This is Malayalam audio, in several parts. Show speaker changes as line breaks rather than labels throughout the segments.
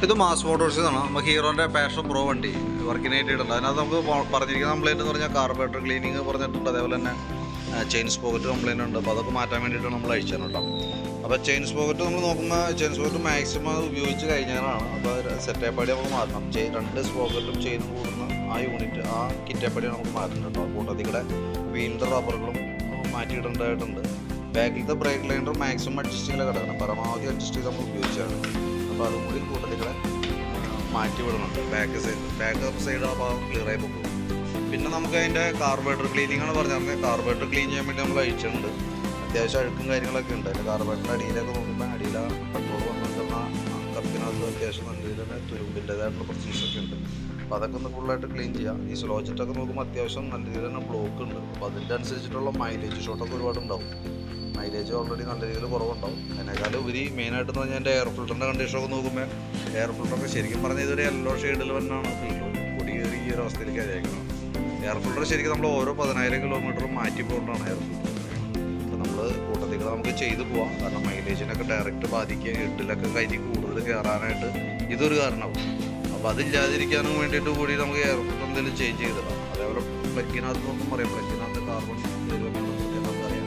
ഇത് മാസ് മോട്ടോഴ്സാണ്. നമുക്ക് ഹീറോൻ്റെ പാഷൻ പ്രോ വണ്ടി വർക്കിനായിട്ട് ഇടുന്നത്. അതിനകത്ത് നമുക്ക് പറഞ്ഞിരിക്കുന്ന കംപ്ലയിൻ്റ് എന്ന് പറഞ്ഞാൽ കാർബറേറ്റർ ക്ലീനിങ് പറഞ്ഞിട്ടുണ്ട്. അതേപോലെ തന്നെ ചെയിൻ സ്പോക്കറ്റ് കംപ്ലയിൻ്റ് ഉണ്ട്. അപ്പോൾ അതൊക്കെ മാറ്റാൻ വേണ്ടിയിട്ടാണ് നമ്മൾ അയച്ചത് കേട്ടോ. അപ്പോൾ ചെയിൻ സ്പോക്കറ്റ് നമ്മൾ നോക്കുമ്പോൾ ചെയിൻ സ്പോക്കറ്റ് മാക്സിമം അത് ഉപയോഗിച്ച് കഴിഞ്ഞാലാണ്. അപ്പോൾ സെറ്റേപ്പാടി നമുക്ക് മാറ്റണം. 2 സ്പോക്കറ്റും ചെയിനും കൂടുന്ന ആ യൂണിറ്റ് ആ കിറ്റേപ്പാടി നമുക്ക് മാറ്റുന്നുണ്ട് കേട്ടോ. കൂട്ടത്തിൽ കൂടെ വീലിൻ്റെ റബ്ബറുകളും മാറ്റിയിടേണ്ടതായിട്ടുണ്ട്. ബാക്കിലത്തെ ബ്രേക്ക് ലൈനർ മാക്സിമം അഡ്ജസ്റ്റ് ചെയ്ത് കിടക്കണം. പരമാവധി അഡ്ജസ്റ്റ് ചെയ്ത് നമ്മൾ ഉപയോഗിച്ചാണ്. അപ്പോൾ അതും കൂടി കൂട്ടത്തിൽ കൂടെ മാറ്റി വിടുന്നുണ്ട്. ബാക്ക് സൈഡ് ആ ഭാഗം ക്ലിയറായി പോകും. പിന്നെ നമുക്ക് അതിൻ്റെ കാർബറേറ്റർ ക്ലീനിങ് ആണ് പറഞ്ഞിരുന്നത്. കാർബറേറ്റർ ക്ലീൻ ചെയ്യാൻ വേണ്ടി നമ്മൾ അയച്ചിട്ടുണ്ട്. അത്യാവശ്യം അഴുക്കും കാര്യങ്ങളൊക്കെ ഉണ്ട്. അതിൻ്റെ കാർബറേറ്ററിൻ്റെ അടിയിലൊക്കെ നോക്കുമ്പോൾ അടിയിലെ പെട്രോൾ വന്നിട്ടുള്ള കപ്പിനകത്ത് അത്യാവശ്യം നല്ല രീതിയിൽ തന്നെ തുരുമ്പിൻ്റേതായിട്ടുള്ള പ്രൊസീജറൊക്കെ ഉണ്ട്. അപ്പോൾ അതൊക്കെ ഒന്ന് ഫുള്ളായിട്ട് ക്ലീൻ ചെയ്യാം. ഈ സ്ലോ ജെറ്റൊക്കെ നോക്കുമ്പോൾ അത്യാവശ്യം നല്ല രീതിയിൽ തന്നെ ബ്ലോക്ക് ഉണ്ട്. അപ്പോൾ അതിൻ്റെ അനുസരിച്ചിട്ടുള്ള മൈലേജ് ഷോട്ടൊക്കെ ഒരുപാടുണ്ടാവും. മൈലേജ് ഓൾറെഡി നല്ല രീതിയിൽ കുറവുണ്ടാവും. അതിനേക്കാളും ഉപരി മെയിനായിട്ടെന്ന് പറഞ്ഞാൽ എൻ്റെ എയർ ഫിൽറ്ററിൻ്റെ കണ്ടീഷനൊക്കെ നോക്കുമ്പോൾ എയർ ഫിൽറ്ററൊക്കെ ശരിക്കും പറഞ്ഞാൽ ഇതൊരു യെല്ലോ ഷെയ്ഡിൽ തന്നെയാണ് പൊടി കയറി ഈ ഒരു അവസ്ഥയിലേക്ക് അയക്കുന്നത്. എയർ ഫിൽറ്റർ ശരിക്കും നമ്മൾ ഓരോ 10,000 കിലോമീറ്ററും മാറ്റി പോകൊണ്ടാണ് എയർ ഫിൽറ്റർ. അപ്പോൾ നമ്മൾ കൂട്ടത്തിൽ നമുക്ക് ചെയ്തു പോകാം. കാരണം മൈലേജിനൊക്കെ ഡയറക്റ്റ് ബാധിക്കുക, ഹെഡിലൊക്കെ കയറ്റി കൂടുതൽ കയറാനായിട്ട് ഇതൊരു കാരണമാവും. അപ്പോൾ അതില്ലാതിരിക്കാനും വേണ്ടിയിട്ട് കൂടി നമുക്ക് എയർ ഫിൽറ്റർ എന്തെങ്കിലും ചേഞ്ച് ചെയ്തിടാം. അതേപോലെ പ്ലക്കിനകത്ത് നോക്കും പറയാം. പ്ലക്കിനകത്ത് കാർബൺ നമുക്ക് അറിയാം.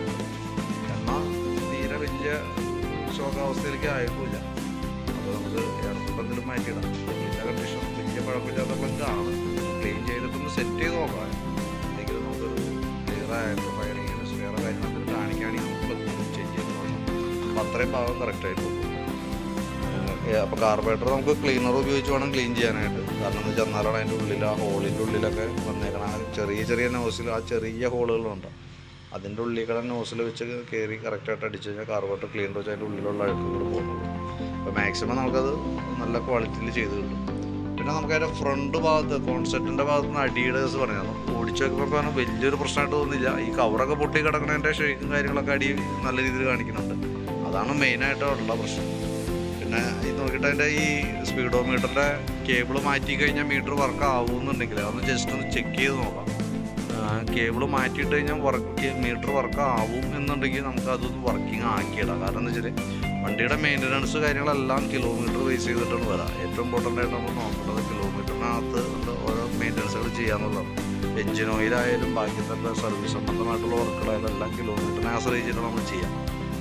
എന്നാൽ തീരെ വലിയ ശോകാവസ്ഥയിലേക്ക് ആയിട്ടില്ല. അപ്പോൾ നമുക്ക് എയർ ഫിൽറ്റർ എന്തെങ്കിലും മാറ്റിയിടാം. വലിയ കണ്ടീഷൻ വലിയ കുഴപ്പമില്ലാത്ത പ്ലക്കാണ്. ക്ലീൻ ചെയ്തിട്ടൊന്ന് സെറ്റ് ചെയ്ത് നോക്കാം. അല്ലെങ്കിൽ നമുക്ക് ക്ലിയറായിട്ട് ഫയറിങ്ങിന് വേറെ കാര്യങ്ങൾ കാണിക്കുകയാണെങ്കിൽ നമുക്ക് ചേഞ്ച് ചെയ്ത് നോക്കാം. അപ്പോൾ അത്രയും ഭാഗം കറക്റ്റായിട്ട് പോകും. അപ്പോൾ കാർബറേറ്റർ നമുക്ക് ക്ലീനർ ഉപയോഗിച്ച് വേണം ക്ലീൻ ചെയ്യാനായിട്ട്. കാരണം എന്ന് വെച്ചാൽ എന്നാലാണ് അതിൻ്റെ ഉള്ളിൽ ആ ഹോളിൻ്റെ ഉള്ളിലൊക്കെ വന്നേക്കണം. ആ ചെറിയ നോസിൽ ആ ചെറിയ ഹോളുകളുണ്ട്. അതിൻ്റെ ഉള്ളിൽ കൂടെ നോസിൽ വെച്ച് കയറി കറക്റ്റായിട്ട് അടിച്ച് കഴിഞ്ഞാൽ കാർബറേറ്റർ ക്ലീനർ വെച്ച് അതിൻ്റെ ഉള്ളിലുള്ള അഴുക്കുകൾ പോകുന്നുള്ളൂ. അപ്പോൾ മാക്സിമം നമുക്കത് നല്ല ക്വാളിറ്റിയിൽ ചെയ്ത് കിട്ടും. പിന്നെ നമുക്ക് അതിൻ്റെ ഫ്രണ്ട് ഭാഗത്ത് കോൺസെപ്റ്റിൻ്റെ ഭാഗത്ത് നിന്ന് അടിയിടേഴ്സ് പറഞ്ഞാൽ ഓടിച്ച് നോക്കുമ്പോൾ വലിയൊരു പ്രശ്നമായിട്ട് തോന്നുന്നില്ല. ഈ കവറൊക്കെ പൊട്ടി കിടക്കുന്നതിൻ്റെ ഷേക്കും കാര്യങ്ങളൊക്കെ അടി നല്ല രീതിയിൽ കാണിക്കുന്നുണ്ട്. അതാണ് മെയിനായിട്ടുള്ള പ്രശ്നം. പിന്നെ ഇത് നോക്കിയിട്ട് അതിൻ്റെ ഈ സ്പീഡോ മീറ്ററിൻ്റെ കേബിൾ മാറ്റി കഴിഞ്ഞാൽ മീറ്റർ വർക്ക് ആവുമെന്നുണ്ടെങ്കിൽ അതൊന്ന് ജസ്റ്റ് ഒന്ന് ചെക്ക് ചെയ്ത് നോക്കാം. കേബിൾ മാറ്റിയിട്ട് കഴിഞ്ഞാൽ മീറ്റർ വർക്ക് ആവും എന്നുണ്ടെങ്കിൽ നമുക്ക് അതൊന്ന് വർക്കിംഗ് ആക്കിയിടാം. കാരണം എന്താ വെച്ചാൽ വണ്ടിയുടെ മെയിൻ്റനൻസ് കാര്യങ്ങളെല്ലാം കിലോമീറ്റർ ബേസ് ചെയ്തിട്ടാണ് വരാം. ഏറ്റവും ഇമ്പോർട്ടൻ്റ് ആയിട്ട് നമ്മൾ നോക്കേണ്ടത് കിലോമീറ്ററിനകത്ത് ഓരോ മെയിൻ്റനൻസുകൾ ചെയ്യാന്നുള്ളതാണ്. എൻജിൻ ഓയിലായാലും ബാക്കിയുള്ള സർവീസ് സംബന്ധമായിട്ടുള്ള വർക്കുകളായാലും എല്ലാം കിലോമീറ്ററിനെ ആശ്രയിച്ചിട്ട് നമ്മൾ ചെയ്യാം.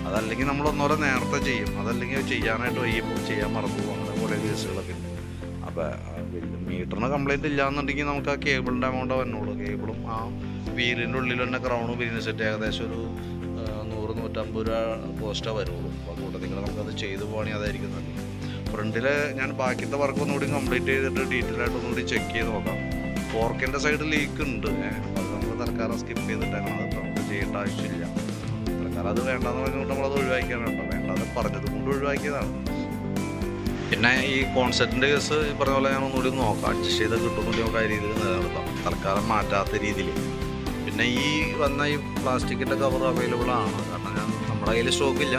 അതല്ലെങ്കിൽ നമ്മൾ ഒന്നോടെ നേരത്തെ ചെയ്യും. അതല്ലെങ്കിൽ ചെയ്യാനായിട്ട് വൈകിപ്പോൾ ചെയ്യാൻ മറന്നു പോകും. അങ്ങനെ കുറേ കേസുകളൊക്കെ ഉണ്ട്. അപ്പോൾ മീറ്ററിന് കംപ്ലയിൻറ്റ് ഇല്ലയെന്നുണ്ടെങ്കിൽ നമുക്ക് ആ കേബിളിൻ്റെ എമൗണ്ട് വന്നുള്ളൂ. കേബിളും ആ വീലിൻ്റെ ഉള്ളിൽ തന്നെ ക്രൗണ് പിരിഞ്ഞ് സെറ്റ് ഏകദേശം ഒരു 100-150 രൂപ കോസ്റ്റാണ് വരുള്ളൂ. അപ്പോൾ കൂട്ടത്തിൽ നമുക്കത് ചെയ്തു പോകണമെങ്കിൽ അതായിരിക്കും നല്ലത്. ഫ്രണ്ടിൽ ഞാൻ ബാക്കിയത്തെ വർക്ക് ഒന്നുകൂടി കംപ്ലീറ്റ് ചെയ്തിട്ട് ഡീറ്റെയിൽ ആയിട്ട് ഒന്നുകൂടി ചെക്ക് ചെയ്ത് നോക്കാം. ഫോർക്കിൻ്റെ സൈഡ് ലീക്ക് ഉണ്ട്. അത് നമ്മൾ തൽക്കാലം സ്കിപ്പ് ചെയ്തിട്ടേക്കണം. അത് നമുക്ക് ചെയ്യേണ്ട ആവശ്യമില്ല. തൽക്കാലം അത് വേണ്ടെന്ന് പറഞ്ഞുകൊണ്ട് നമ്മളത് ഒഴിവാക്കിയാണ് കേട്ടോ. വേണ്ടാതെ പറഞ്ഞത് കൊണ്ട് ഒഴിവാക്കിയതാണ്. പിന്നെ ഈ കോൺസെപ്റ്റിൻ്റെ കേസ് ഈ പറഞ്ഞ പോലെ ഞാൻ ഒന്നുകൂടി നോക്കാം. അഡ്ജസ്റ്റ് ചെയ്ത് കിട്ടുമെന്നുണ്ടെങ്കിൽ നമുക്ക് ആ രീതിയിൽ നിലനിർത്താം. തൽക്കാലം മാറ്റാത്ത രീതിയിൽ. പിന്നെ ഈ വന്ന ഈ പ്ലാസ്റ്റിക്കിൻ്റെ കവർ അവൈലബിൾ ആണ്. കാരണം നമ്മുടെ കയ്യിൽ സ്റ്റോക്കില്ല.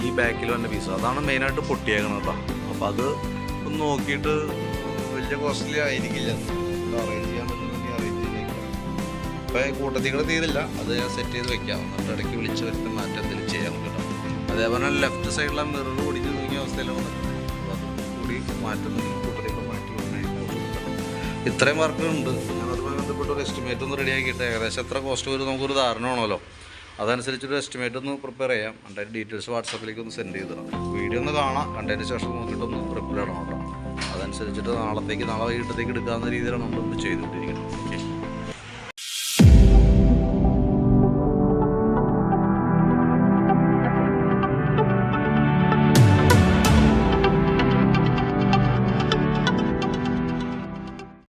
ഈ ബാക്കിൽ വന്ന പീസ് അതാണ് മെയിനായിട്ട് പൊട്ടിയേക്കണം കേട്ടോ. അപ്പോൾ അത് ഒന്ന് നോക്കിയിട്ട് വലിയ കോസ്റ്റ്ലി ആയിരിക്കില്ല. അറേഞ്ച് ചെയ്യാൻ പറ്റുന്നെങ്കിൽ അറേഞ്ച് ചെയ്തേക്കാം. അപ്പോൾ കൂട്ടത്തികൾ തീരില്ല. അത് ഞാൻ സെറ്റ് ചെയ്ത് വെക്കാം. എന്നിട്ട് ഇടയ്ക്ക് വിളിച്ച് വരുത്തി മാറ്റം എന്തെങ്കിലും ചെയ്യാൻ കേട്ടോ. അതേപോലെ ലെഫ്റ്റ് സൈഡിലെ മിറർ ഓടിച്ച് നോക്കിയ അവസ്ഥയിലാണ് അപ്പോൾ അത് കൂടി മാറ്റുന്നെങ്കിൽ കൂട്ടത്തികൾ മാറ്റി വന്നേക്കാം. ഇത്രയും വർക്കുണ്ട്. ഞാനതുമായി ബന്ധപ്പെട്ട് ഒരു എസ്റ്റിമേറ്റ് ഒന്ന് റെഡിയാക്കിയിട്ട് ഏകദേശം എത്ര കോസ്റ്റ് വരും നമുക്കൊരു ധാരണ വേണമല്ലോ. അതനുസരിച്ചൊരു എസ്റ്റിമേറ്റ് ഒന്ന് പ്രിപ്പയർ ചെയ്യാം. അതിൻ്റെ ഡീറ്റെയിൽസ് വാട്സാപ്പിലേക്ക് ഒന്ന് സെൻഡ് ചെയ്തിടാം. വീഡിയോ ഒന്ന് കാണാം. കണ്ടതിന് ശേഷം നോക്കിയിട്ടൊന്ന് റിപ്ലൈ ഇടണം കേട്ടോ. അതനുസരിച്ചിട്ട് നാളെ വൈകിട്ടത്തേക്ക് എടുക്കാവുന്ന രീതിയിലാണ് നമ്മളിപ്പോൾ ചെയ്തുകൊണ്ടിരിക്കുന്നത്.